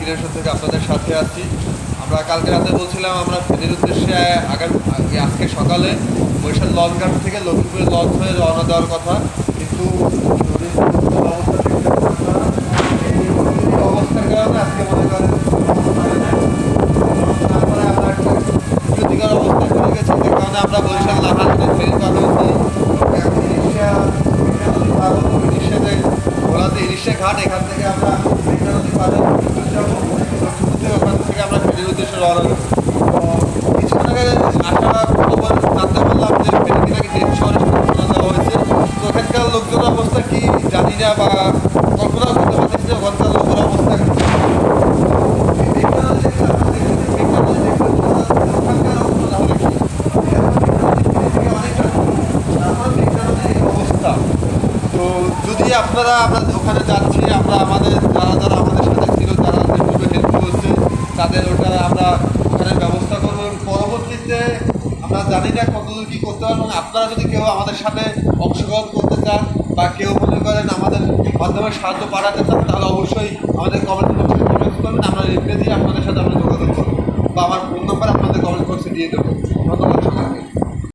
Immigration থেকে আপনাদের সাথে আছি। আমরা কালকে রাতে বলছিলাম আমরা ফেনীর উদ্দেশ্যে আজকে সকালে বরিশাল লঞ্চঘাট থেকে লক্ষ্মীপুরে লঞ্চ হয়ে রওনা দেওয়ার কথা, কিন্তু নদীর অবস্থার কারণে আজকে মনে করেন তারপরে আমরা একটা ক্ষতিকর অবস্থায় পড়ে গেছি, যে কারণে আমরা বরিশাল লাহান ফেরি পার হয়েছি। ইলিশাতে ভোলাতে ইলিশা ঘাট, এখান থেকে আমরা মেঘনা নদী পারে যাবো, ওখান থেকে আমরা ফেরির উদ্দেশ্যে রওনা দেবো। কিছুক্ষণ আগে আশা খবর জানতে পারলাম যে ফেরিটি নাকি দেশ শহরে ঘোষণা দেওয়া হয়েছে। তো ওখানকার লোকজনের অবস্থা কি জানি না, বা কল্পনাও করতে পারছি যে ওখানকার লোকের অবস্থা কি। অবস্থা তো যদি আমরা ওখানে যাচ্ছি, আমরা আমাদের যারা আমাদের সাথে ছিল, যারা যেভাবে হেল্প করছে তাদের ওটা আমরা ওখানে ব্যবস্থা করবো। পরবর্তীতে আমরা জানি না কতদূর কী করতে পারবো। আপনারা যদি কেউ আমাদের সাথে অংশগ্রহণ করতে চান বা কেউ মনে করেন আমাদের মাধ্যমে সাহায্য পাঠাতে চান, তাহলে অবশ্যই আমাদের কমেন্ট বক্সে কমেন্ট করবেন। আমরা রিপ্লাই দিয়ে আপনাদের সাথে আমরা যোগাযোগ করবো, বা আমার ফোন নাম্বার আপনাদের কমেন্ট বক্সে দিয়ে দেবো।